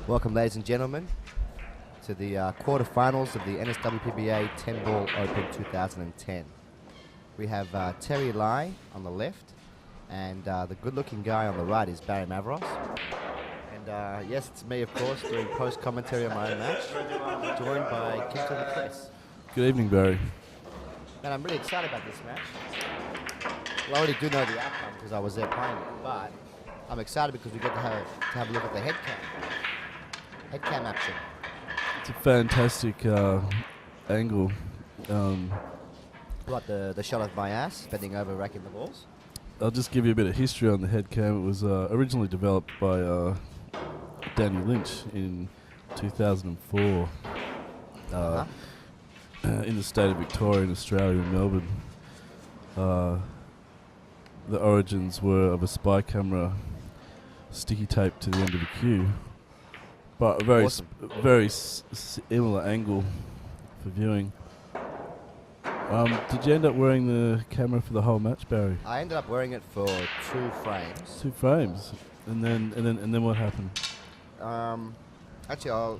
Welcome, ladies and gentlemen, to the quarterfinals of the NSWPBA 10-Ball Open 2010. We have Terry Lai on the left, and the good-looking guy on the right is Barry Mavros. And yes, it's me, of course, doing post-commentary on my own match, joined by Kinto the Press. Good evening, Barry. Man, I'm really excited about this match. Well, I already do know the outcome because I was there playing it, but I'm excited because we get to have a look at the head cam action. It's a fantastic angle. What, the shot of my ass, bending over, racking the balls? I'll just give you a bit of history on the head cam. It was originally developed by Danny Lynch in 2004 in the state of Victoria in Australia, in Melbourne. The origins were of a spy camera sticky taped to the end of the cue, but a very Awesome. very similar angle for viewing. Did you end up wearing the camera for the whole match, Barry? I ended up wearing it for 2 frames. 2 frames, and then what happened? Actually,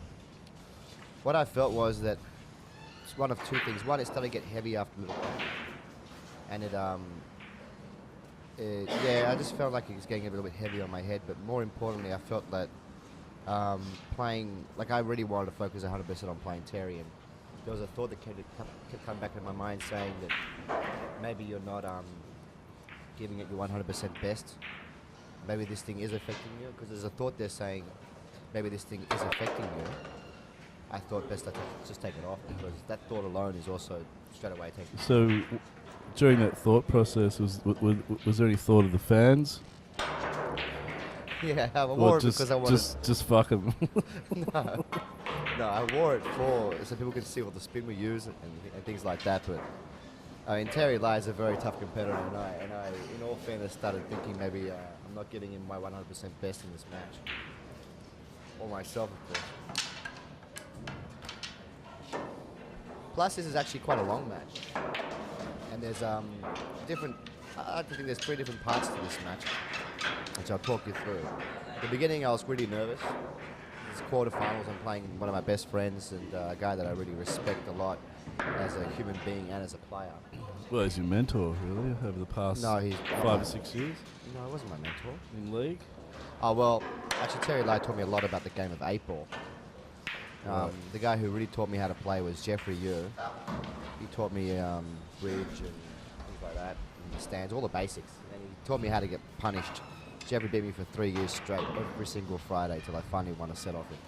what I felt was that it's one of 2 things. One, it started to get heavy after a little while, and I just felt like it was getting a little bit heavy on my head. But more importantly, I felt that playing, like I really wanted to focus 100% on playing Terry, and there was a thought that kept coming back in my mind saying that maybe you're not giving it your 100% best. Maybe this thing is affecting you, because there's a thought there saying maybe this thing is affecting you. I thought best I just take it off, because that thought alone is also straight away taking. So, during that thought process, was there any thought of the fans? Yeah, I wore it because I wanted. Just fuck them. No, I wore it so people could see what the spin we use and things like that. But I mean, Terry Lai is a very tough competitor, and I, in all fairness, started thinking maybe I'm not giving him my 100% best in this match, or myself, of course. Plus, this is actually quite a long match, and there's different. I think there's 3 different parts to this match, which I'll talk you through. At the beginning, I was really nervous. It's quarterfinals. I'm playing one of my best friends and a guy that I really respect a lot as a human being and as a player. Well, he's your mentor, really, over the past 5 or 6 years No, he wasn't my mentor. in league. Oh, well, actually, Terry Lai taught me a lot about the game of 8-ball. The guy who really taught me how to play was Jeffrey Yu. He taught me bridge and things like that, and the stands, all the basics. And he taught me how to get punished. Jeffrey beat me for 3 years straight, every single Friday, till I finally won a set off him.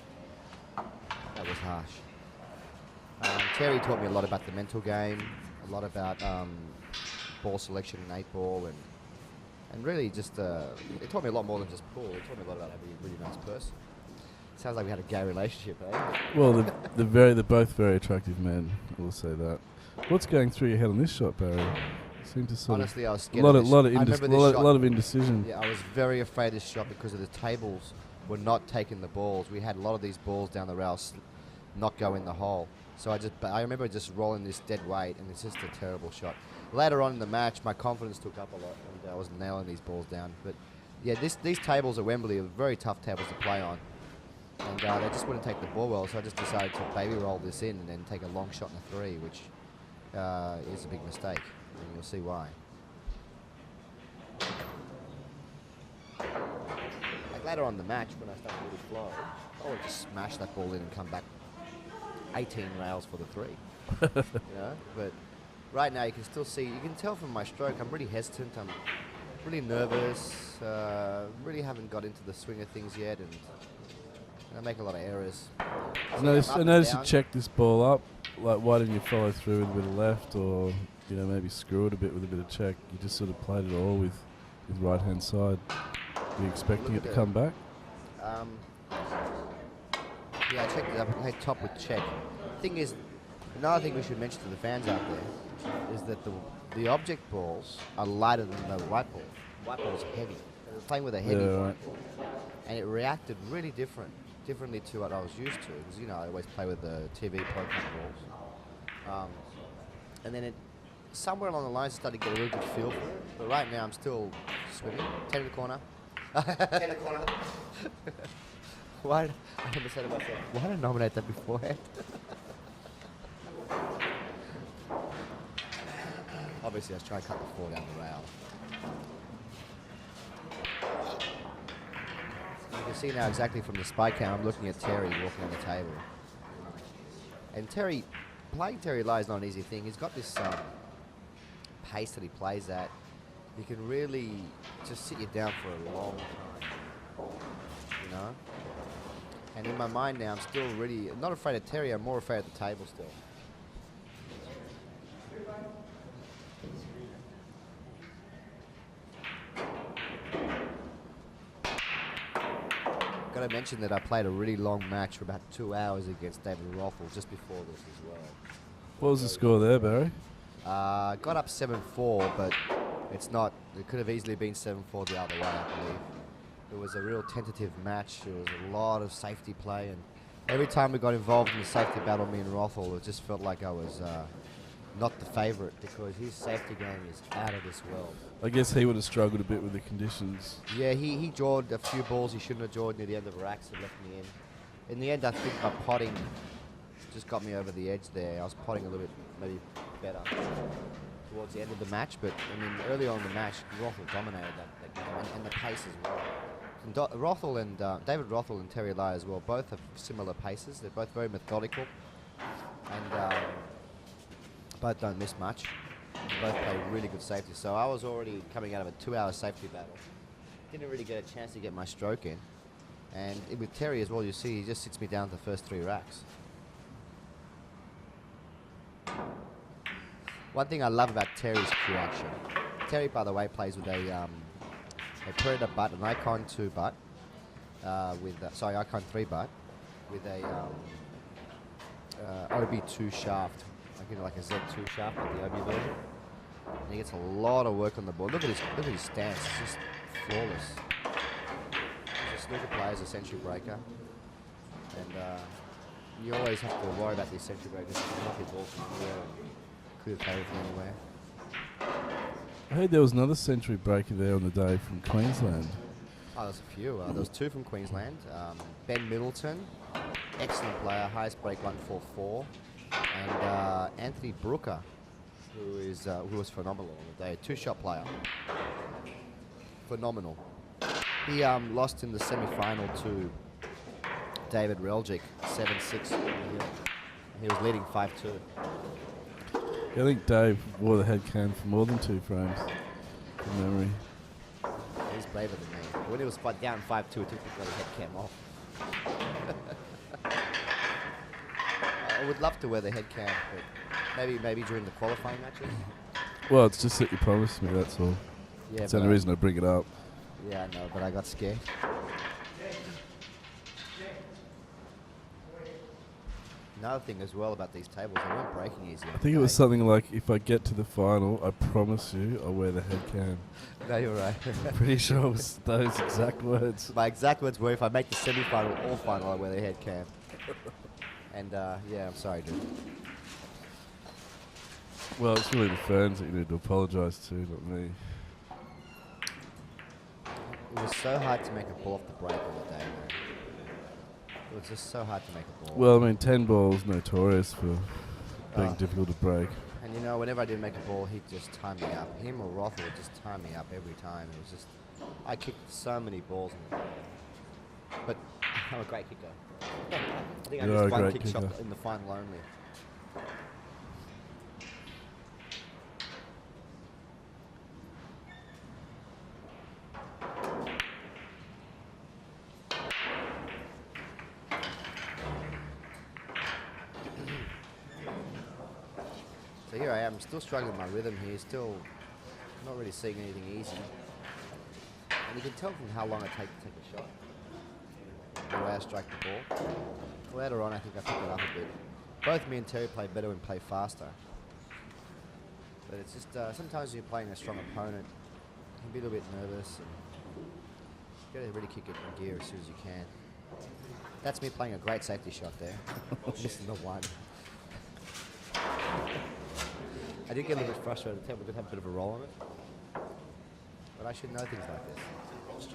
That was harsh. Terry taught me a lot about the mental game, a lot about ball selection in 8-ball, and really just, it taught me a lot more than just pool. It taught me a lot about being a really nice person. Sounds like we had a gay relationship, eh? Well, they're both very attractive men. I will say that. What's going through your head on this shot, Barry? Seem to sort Honestly, I was scared a lot of this of shot. lot of indecision. Yeah, I was very afraid of this shot because of the tables were not taking the balls. We had a lot of these balls down the rail not go in the hole. So I remember just rolling this dead weight, and it's just a terrible shot. Later on in the match, my confidence took up a lot, and I was nailing these balls down. But yeah, these tables at Wembley are very tough tables to play on. And they just wouldn't take the ball well, so I just decided to baby roll this in and then take a long shot in a 3, which is a big mistake, and you'll see why. Like later on in the match, when I started to really flow, I would just smash that ball in and come back 18 rails for the 3. You know? But right now, you can tell from my stroke, I'm really hesitant, I'm really nervous, really haven't got into the swing of things yet, and I make a lot of errors. I noticed you checked this ball up. Like, why didn't you follow through with a bit of left, or maybe screw it a bit with a bit of check? You just sort of played it all with right hand side. Were you expecting it to come back? Yeah, I checked it up. I played top with check. Thing is, another thing we should mention to the fans out there is that the object balls are lighter than the white ball. White ball's heavy. I was playing with a heavy white ball, and it reacted really differently to what I was used to, because I always play with the TV pro balls, and then it somewhere along the lines started to get a really good feel for it. But right now I'm still swimming. 10 in the corner. 10 in the corner. Why? I never said to myself, why did I nominate that beforehand? Obviously, I was trying to cut the 4 down the rail. You can see now exactly from the spike cam, I'm looking at Terry walking on the table. And Terry, playing Terry Lai is not an easy thing. He's got this pace that he plays at. He can really just sit you down for a long time, you know? And in my mind now, I'm still really, I'm not afraid of Terry, I'm more afraid of the table still. Got to mention that I played a really long match for about 2 hours against David Rothel just before this as well. What was the score there, Barry? Got up 7-4, but it's not. It could have easily been 7-4 the other way, I believe. It was a real tentative match. There was a lot of safety play, and every time we got involved in the safety battle, me and Rothel, it just felt like I was not the favourite because his safety game is out of this world. I guess he would have struggled a bit with the conditions. Yeah, he jawed a few balls he shouldn't have jawed near the end of racks and left me in. In the end, I think my potting just got me over the edge there. I was potting a little bit maybe better towards the end of the match, but I mean, early on in the match, Rothel dominated that game, and the pace as well. And Rothel and David Rothel and Terry Lai as well, both have similar paces. They're both very methodical, and both don't miss much. They both play really good safety. So I was already coming out of a 2-hour safety battle. Didn't really get a chance to get my stroke in. And with Terry as well, you see, he just sits me down to the first 3 racks. One thing I love about Terry's cue action. Terry, by the way, plays with a Predator butt, an Icon 2 butt, Icon 3 butt, with a OB2 shaft, like a Z2 shaft, like the OB version. And he gets a lot of work on the board. Look at his stance; it's just flawless. He's a snooker player, he's a century breaker, and you always have to worry about these century breakers. You can knock your ball from here and clear the table from anywhere. I heard there was another century breaker there on the day from Queensland. Oh, there's a few. There was 2 from Queensland. Ben Middleton, excellent player, highest break 144, and Anthony Brooker, who was phenomenal on the day, 2-shot player, phenomenal. He lost in the semi-final to David Reljic, 7-6. He was leading 5-2. I think Dave wore the head cam for more than 2 frames, from memory. He's braver than me. When he was down 5-2, he took the bloody head cam off. I would love to wear the head cam, but maybe during the qualifying matches. Well, it's just that you promised me, that's all. Yeah, that's the only reason I bring it up. Yeah, I know, but I got scared. Another thing as well about these tables, they weren't breaking easy. I think it was something like, if I get to the final, I promise you I'll wear the head cam. No, you're right. I'm pretty sure it was those exact words. My exact words were, if I make the semi-final or final, I'll wear the head cam. And yeah, I'm sorry, dude. Well, it's really the fans that you need to apologise to, not me. It was so hard to make a ball off the break on the day, man. It was just so hard to make a ball. Well, I mean, 10 balls notorious for being difficult to break. And you know, whenever I did make a ball, he'd just tie me up. Him or Rothel would just tie me up every time. It was just, I kicked so many balls in the ball. But I'm a great kicker. I think I missed one kick shot in the final only. So here I am, still struggling with my rhythm here, still not really seeing anything easy. And you can tell from how long it takes to take a shot, the way I strike the ball. Later on, I think I picked it up a bit. Both me and Terry play better and play faster. But it's just, sometimes when you're playing a strong opponent, you can be a little bit nervous. And you got to really kick it in gear as soon as you can. That's me playing a great safety shot there. Missing the one. I did get a little bit frustrated. The table did have a bit of a roll on it. But I should know things like this.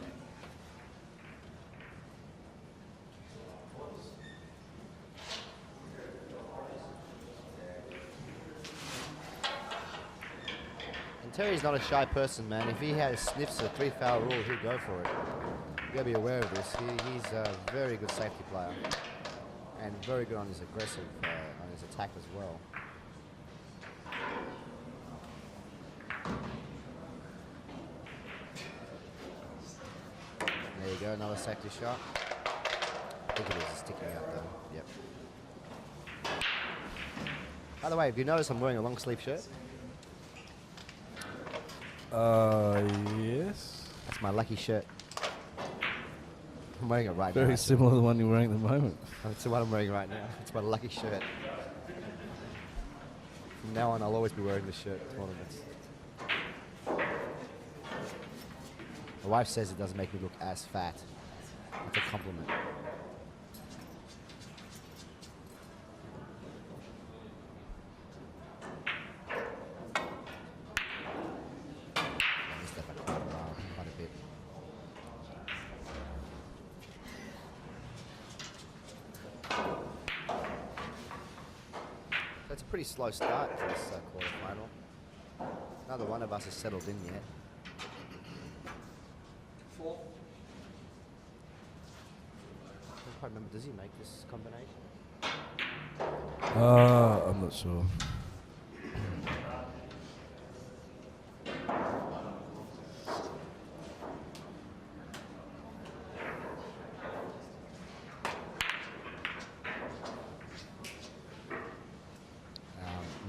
Terry's not a shy person, man. If he has sniffs a 3-foul rule, he'll go for it. You gotta be aware of this. He's a very good safety player, and very good on his aggressive, on his attack as well. There you go, another safety shot. I think it is sticking out though. Yep. By the way, have you noticed I'm wearing a long sleeve shirt? Yes. That's my lucky shirt. I'm wearing it right now. Very similar to the one you're wearing at the moment. That's the one I'm wearing right now. It's my lucky shirt. From now on, I'll always be wearing this shirt at tournaments. My wife says it doesn't make me look as fat. It's a compliment. I missed that by quite a bit. That's a pretty slow start to this quarterfinal. Neither one of us has settled in yet. I don't quite remember. Does he make this combination? I'm not sure.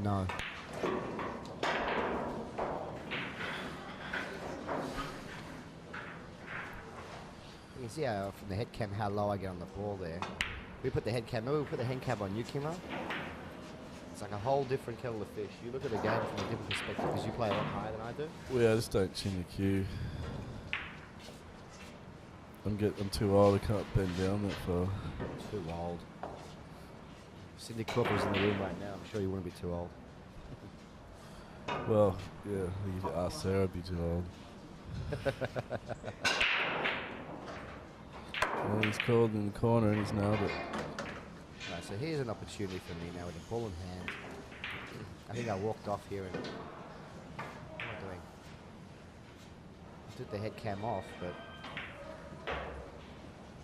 No. You can see how from the head cam how low I get on the ball there. We put the head cam. Maybe we put the head cam on you, Kimo. It's like a whole different kettle of fish. You look at the game from a different perspective because you play a lot higher than I do. Well, yeah, I just don't chin the cue. I'm too old. I can't bend down that far. Too old. Cindy Cropper's in the room right now. I'm sure you wouldn't be too old. Well, yeah, if you ask Sarah, I'd be too old. Well, he's called in the corner and he's nailed it. Right, so here's an opportunity for me now with the ball in hand. I think I walked off here and... What am I doing? I took the head cam off, but...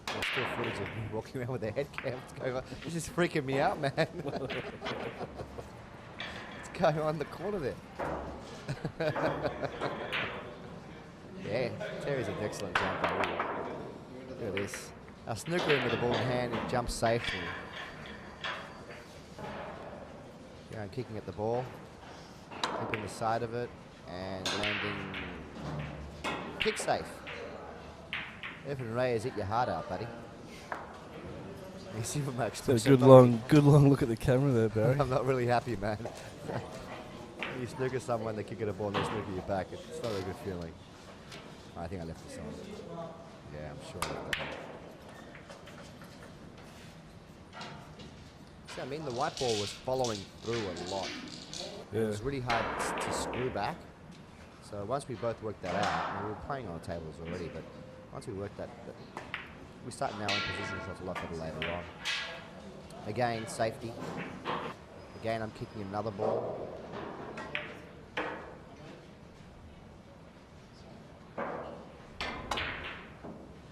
There's still footage of me walking around with the head cam. What's going on? This is freaking me out, man. What's going on in the corner there? Yeah, Terry's an excellent jumper, really. Look at this. Our snooker in with the ball in hand and jumps safely. Yeah, I'm kicking at the ball, keeping the side of it, and landing kick safe. Evan Ray has hit your heart out, buddy. You see from my So good long look at the camera there, Barry. I'm not really happy, man. You snooker someone, they kick at a ball and they snooker you back. It's not a good feeling. I think I left this on. Yeah, I'm sure I left that on. See, I mean, the white ball was following through a lot. Yeah. It was really hard to screw back. So once we both worked that out, and we were playing on the tables already, but once we worked that we start now in position shots a lot better later on. Again, safety. Again, I'm kicking another ball.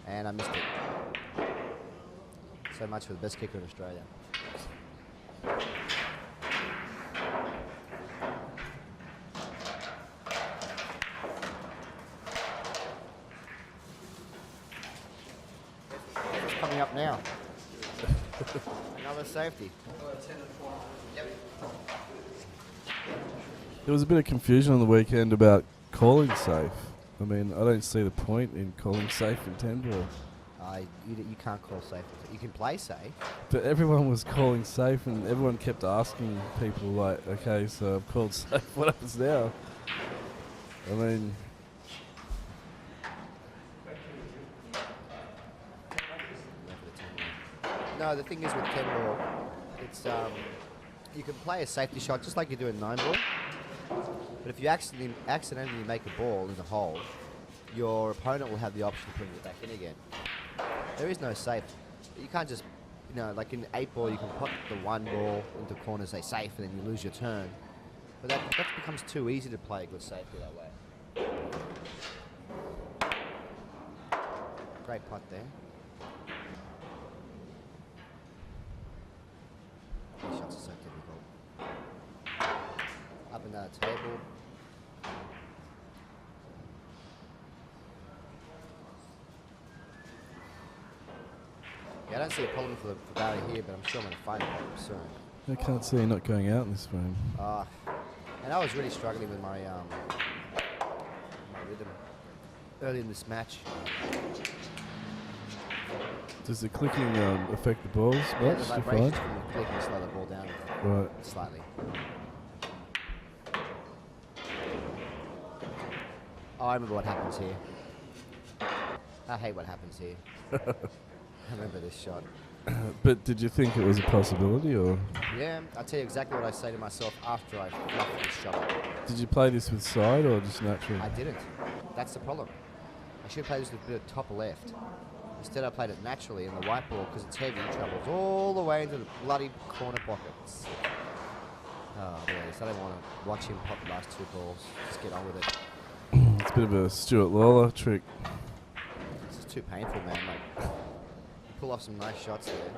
And I missed it. So much for the best kicker in Australia. It's coming up now. Another safety. There was a bit of confusion on the weekend about calling safe. I mean, I don't see the point in calling safe in 10-ball. You can't call safe. You can play safe. But everyone was calling safe and everyone kept asking people like, okay, so I've called safe, what happens now? I mean... No, the thing is with 10-ball, it's you can play a safety shot just like you do in 9-ball. But if you accidentally make a ball in the hole, your opponent will have the option of putting it back in again. There is no safe. You can't just, like in 8-ball, you can put the one ball into corner, say safe, and then you lose your turn. But that becomes too easy to play a good safety that way. Great putt there. These shots are so difficult. Up and down the table. Yeah, I don't see a problem for Barry here, but I'm sure I'm going to find a problem soon. I can't see you not going out in this frame. And I was really struggling with my rhythm early in this match. Does the clicking affect the balls much? Yeah, the vibrations from the clicking slow the ball down slightly. Oh, I remember what happens here. I hate what happens here. I remember this shot. But did you think it was a possibility, or? Yeah, I'll tell you exactly what I say to myself after I fluffed this shot up. Did you play this with side or just natural? I didn't. That's the problem. I should play this with a bit of top left. Instead I played it naturally in the white ball because it's heavy, travels all the way into the bloody corner pockets. Oh, yes, I don't want to watch him pop the last two balls. Just get on with it. It's a bit of a Stuart Lawler trick. This is too painful, man. Like, pull off some nice shots there.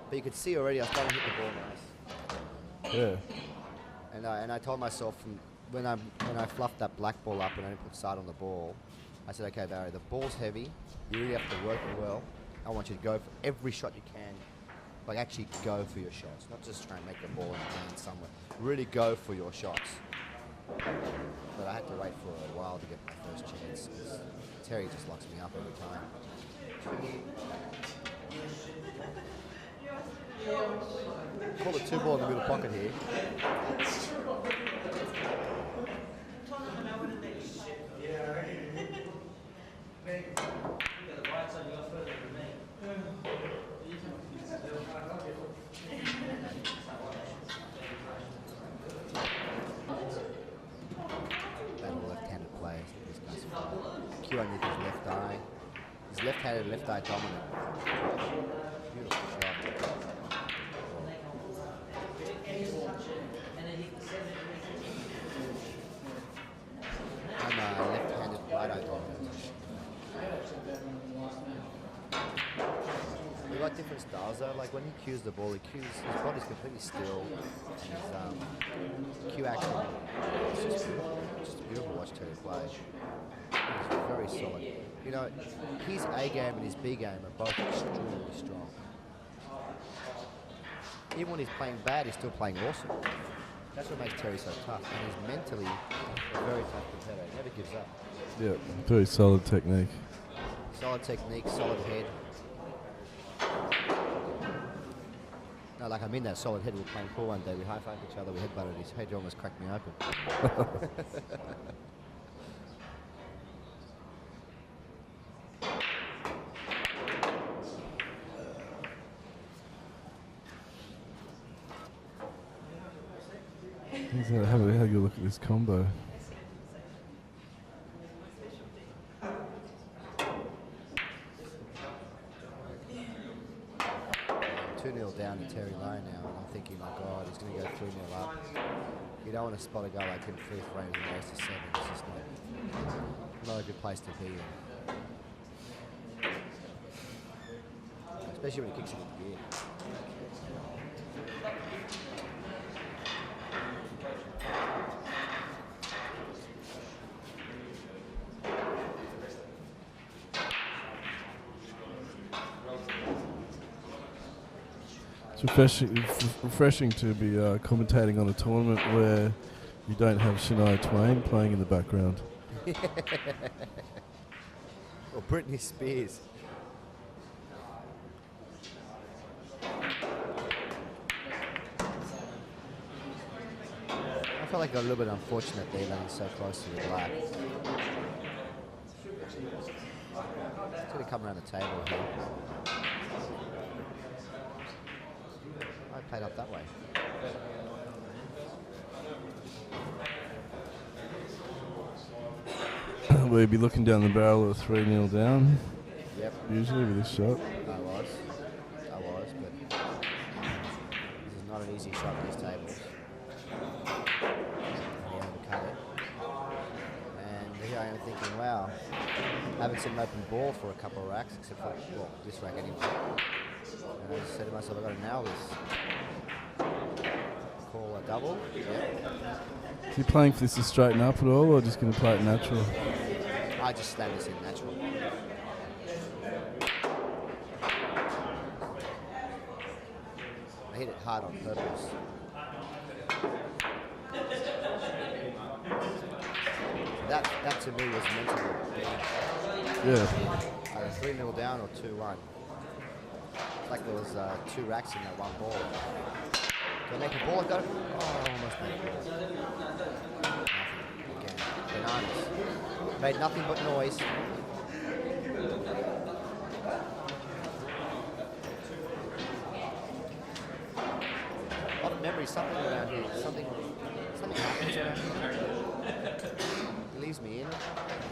But you could see already I was starting to hit the ball nice. Yeah. And I told myself from when I fluffed that black ball up and I didn't put side on the ball, I said, okay, Barry, the ball's heavy. You really have to work it well. I want you to go for every shot you can. Like, actually go for your shots. Not just try and make the ball land somewhere. Really go for your shots. But I had to wait for a while to get my first chance. Terry just locks me up every time. Pull the two ball in the middle pocket here. Left-handed players. These guys are Q underneath his left eye. He's left-handed, left eye dominant. Beautiful shot. I'm left-handed, right eye dominant. We got different styles though. Like when he cues the ball, his body's completely still, and his cue action is just beautiful to watch Terry play. He's very solid. You know, his A game and his B game are both extremely strong. Even when he's playing bad, he's still playing awesome. That's what makes Terry so tough. And he's mentally a very tough competitor. He never gives up. Yeah, very solid technique. Solid technique, solid head. No, like I mean that solid head. We were playing pool one day. We high-fived each other. We headbutted. His head almost cracked me open. Have a good look at this combo. 2-0 down to Terry Lowe now, and I'm thinking, my God, he's going to go 3-0 up. You don't want to spot a guy like him 3 frames and race to 7. It's just not a good place to be in. Especially when he kicks it into gear. It's refreshing to be commentating on a tournament where you don't have Shania Twain playing in the background. Or Britney Spears. I felt like I got a little bit unfortunate there landing so close to the black. It's going to come around the table here. I played up that way. We'd be looking down the barrel of 3-0 down. Yep. Usually with this shot. I was, but this is not an easy shot, these tables. wow, I haven't seen an open ball for a couple of racks, except for, well, this rack anyway. And I just said to myself, I've got to nail this. Call a double. Yeah. Are you playing for this to straighten up at all, or just going to play it natural? I just slam this in natural. I hit it hard on purpose. That to me was meant to be Yeah. either 3-0 down or 2-1. It's like there was 2 racks in that one ball. Do I make a ball? I got it. Oh, I almost made a ball. Nothing. Again. Bananas. Made nothing but noise. A lot of memories, something around here. Something happens around here. It leaves me in, and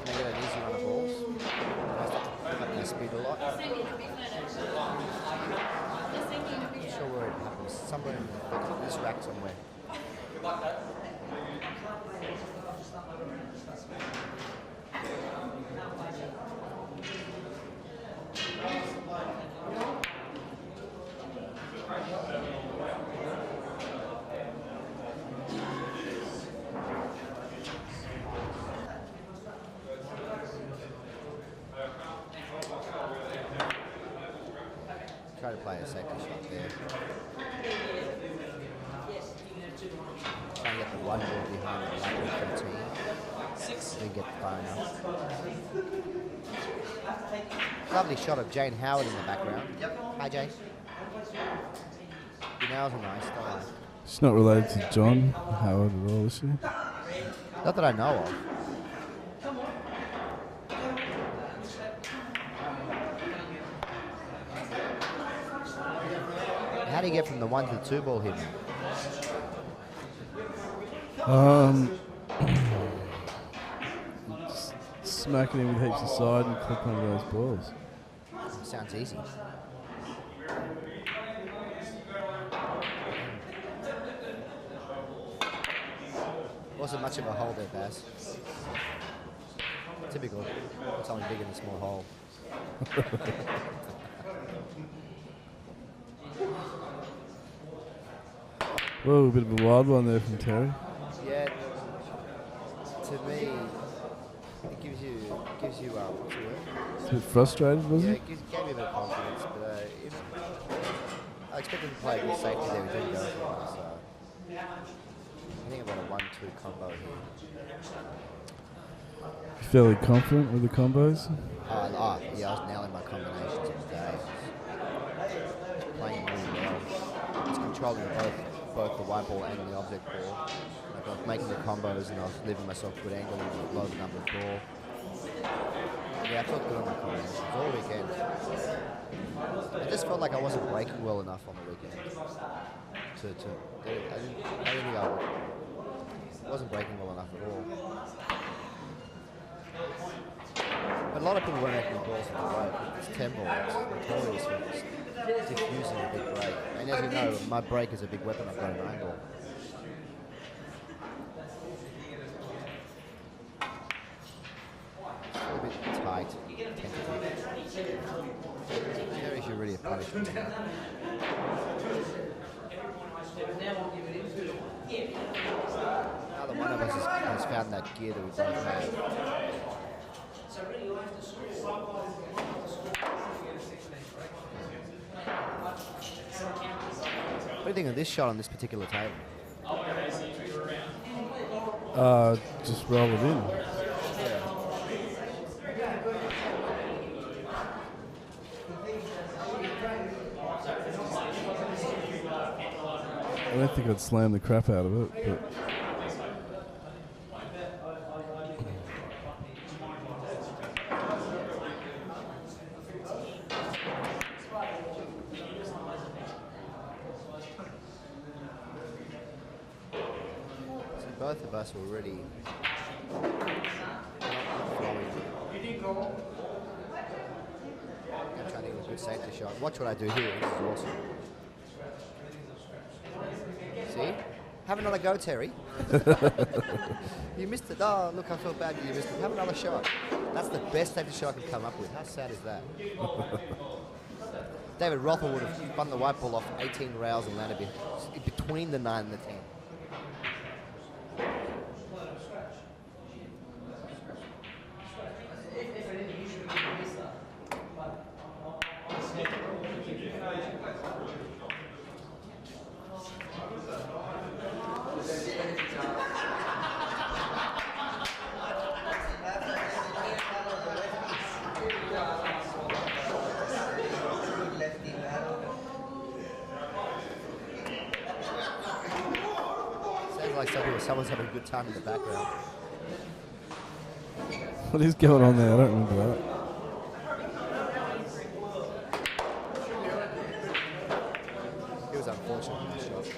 I get an easy run of balls. I start to pick up my speed a lot. Not sure where it happens. Somewhere in this rack somewhere. Try to play a safety shot there. Try and get the one ball behind the line 13. Then get far enough. Lovely shot of Jane Howard in the background. Hi, Jane. Your nails are nice, don't they? She's not related to John Howard at all, is she? Not that I know of. How do you get from the 1 to the 2 ball hitting? Smacking him with heaps of side and clip one of those balls. Sounds easy. Wasn't much of a hole there, Baz. Typical. Something big in a small hole. Whoa, a bit of a wild one there from Terry. Yeah. To me, it gives you what's the word? It's a bit frustrated, was Yeah, it? it gave me a bit of confidence, but I expected to play a good safety there. We didn't go for it, so I think about a 1-2 combo here. Fairly confident with the combos. Yeah, I was nailing my combinations of the day. Playing really well. I was controlling both the white ball and the object ball. Like I was making the combos and I was leaving myself good angle and a low number ball. Yeah, I felt good on my combinations all weekend. I just felt like I wasn't breaking well enough on the weekend. I didn't think I wasn't breaking well enough at all. But a lot of people weren't making balls in the break. It's 10 balls. Notorious for just diffusing a big break. And as you know, my break is a big weapon. I've got an 9 ball. It's a bit tight. There is really a punishment. Neither one of us has found that gear that we both have. What do you think of this shot on this particular table? Just roll it in. I don't think I'd slam the crap out of it, but both of us were really not flowing. I'm trying to think of a good safety shot. Watch what I do here. This is awesome. See? Have another go, Terry. You missed it. Oh, look, I feel bad that you missed it. Have another shot. That's the best safety shot I can come up with. How sad is that? David Rothel would have spun the white ball off 18 rails and landed between the 9 and the 10. Someone's having a good time in the background. What is going on there? I don't remember that. It was unfortunate in that shot. It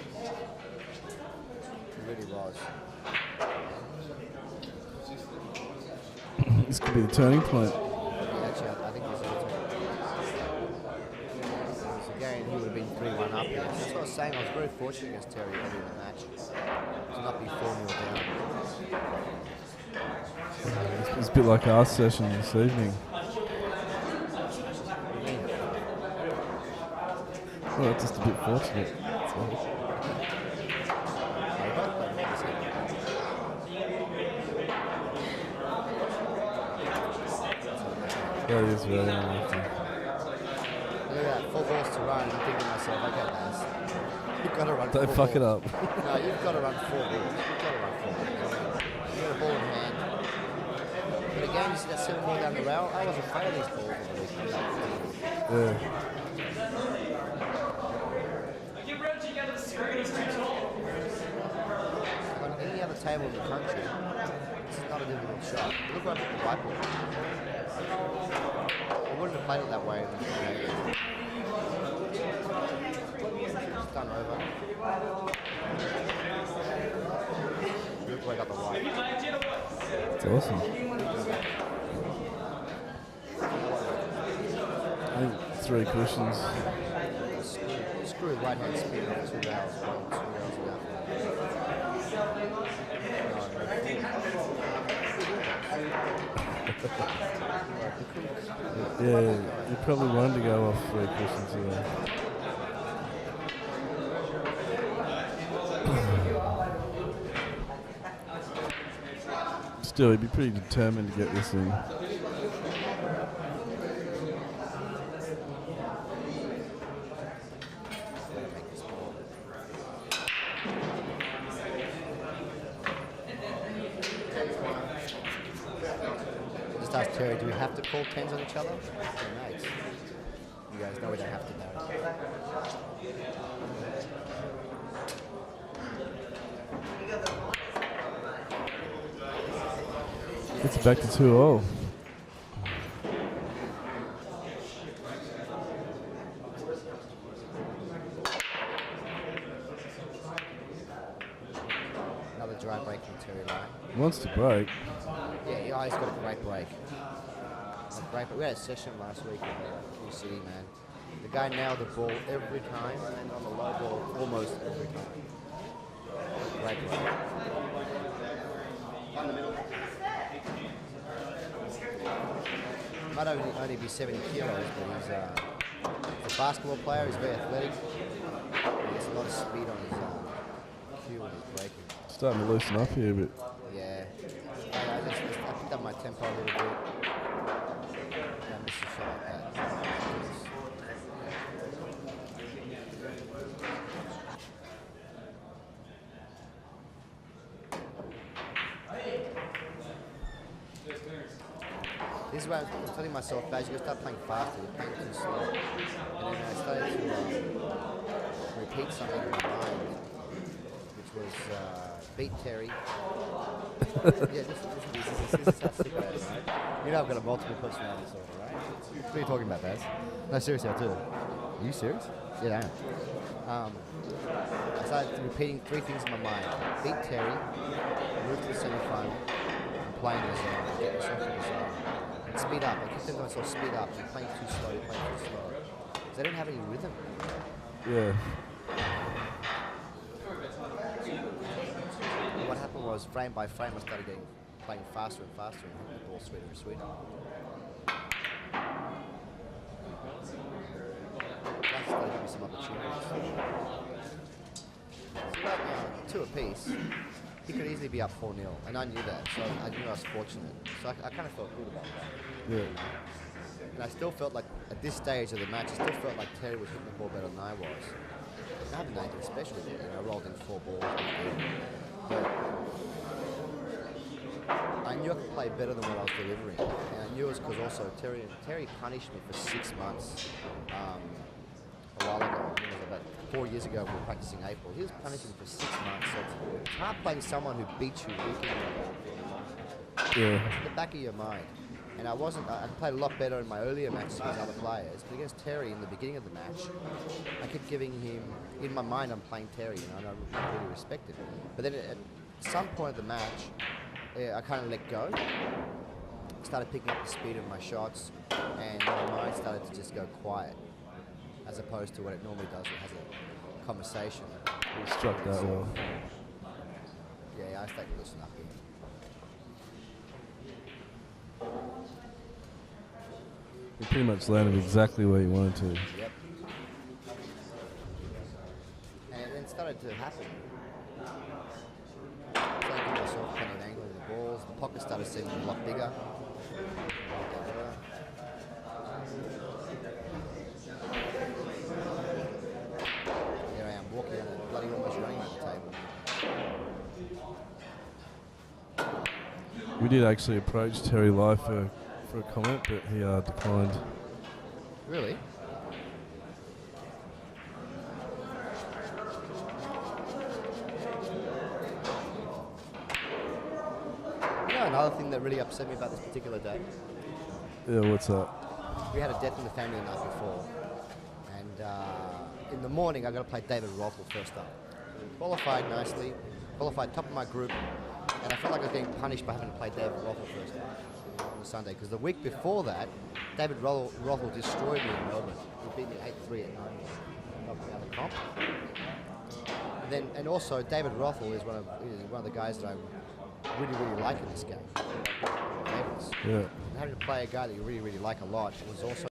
really was. This could be the turning point. Yeah, actually, I think it was a turning point. Again, he would have been 3-1 up here. That's what I was saying. I was very fortunate against Terry early in the match. To not be 4-0 down. It's a bit like our session this evening. Well, it's just a bit fortunate. That is very unlucky. Look at that, 4 balls to run. I'm thinking to myself, okay, guys, you've got to run 4 Don't fuck it up. No, you've got to run 4 balls. You've got to run 4 balls. You've got a ball in hand. But again, you see that 7 ball down the rail. I was afraid of these balls. Yeah. On any other table in the country, this is not a difficult shot. Look where I put the white ball. I wouldn't have played it that way. It's done over. Look where I got the white. It's awesome. I think 3 cushions. Screw right hand spin on 2 rails. 2 rails down. Yeah, you probably wanted to go off 3 cushions here. Still, he'd be pretty determined to get this in. Just ask Terry, do we have to call 10s on each other? Yeah, mates. You guys know we don't have to know. It's back to 2-0. Another dry break from Terry Line. He wants to break. Yeah, he's got a great break. We had a session last week in New City, man. The guy nailed the ball every time and on the low ball almost every time. Great break. Might only be 70 kilos, but he's a basketball player. He's very athletic. He has a lot of speed on his cue when he's breaking. Starting to loosen up here a bit. Yeah. I picked up my tempo a little bit. I missed a shot like that. This is why I'm telling myself, guys, you gotta start playing faster. You're playing too slow. And then I started to repeat something in my mind, which was beat Terry. Yeah, this is how sick I am, right? You know I've got a multiple personality disorder, right? What are you talking about, Baz? No, seriously, I do. Are you serious? Yeah, I am. I started repeating 3 things in my mind. Beat Terry, move to the semi-final, and play in the zone, get yourself in the zone. And speed up. I keep telling myself, speed up. You're playing too slow, you're playing too slow. Because I didn't have any rhythm. Yeah. And what happened was, frame by frame, I started getting playing faster and faster and hitting the ball sweeter and sweeter. That's going to give me some opportunities. So about 2 apiece, he could easily be up 4-0, and I knew that, so I knew I was fortunate. So I kind of felt good about that. Yeah. And I still felt like, at this stage of the match, I still felt like Terry was hitting the ball better than I was. I haven't done anything special there. You know, I rolled in 4 balls. But I knew I could play better than what I was delivering. And I knew it was because also Terry punished me for 6 months a while ago. It was about 4 years ago when we were practicing April. He was punishing me for 6 months. So it's hard playing someone who beats you week in and out. Yeah. It's in the back of your mind. And I played a lot better in my earlier matches against other players. But against Terry in the beginning of the match, I kept giving him, in my mind I'm playing Terry, you know, and I really respect it. But then at some point of the match, I kind of let go. Started picking up the speed of my shots, and my mind started to just go quiet, as opposed to what it normally does. It has a conversation. You struck that well. Yeah, I started to listen up here. You pretty much landed exactly where you wanted to. Yep. And it then started to happen. Started giving myself plenty of angle with the balls. The pocket started seeming a lot bigger. Here I am walking out and bloody almost running at the table. We did actually approach Terry Lai for a comment, but he declined. Really? You know another thing that really upset me about this particular day? Yeah, what's that? We had a death in the family the night before, and in the morning I got to play David Rothel first up. Qualified nicely, qualified top of my group, and I felt like I was getting punished by having to play David Rothel first up on the Sunday, because the week before that, David Rothel destroyed me in Melbourne. He beat me 8-3 at 9 of the comp. And also David Rothel is one of the guys that I really like in this game. Yeah. And having to play a guy that you really like a lot was also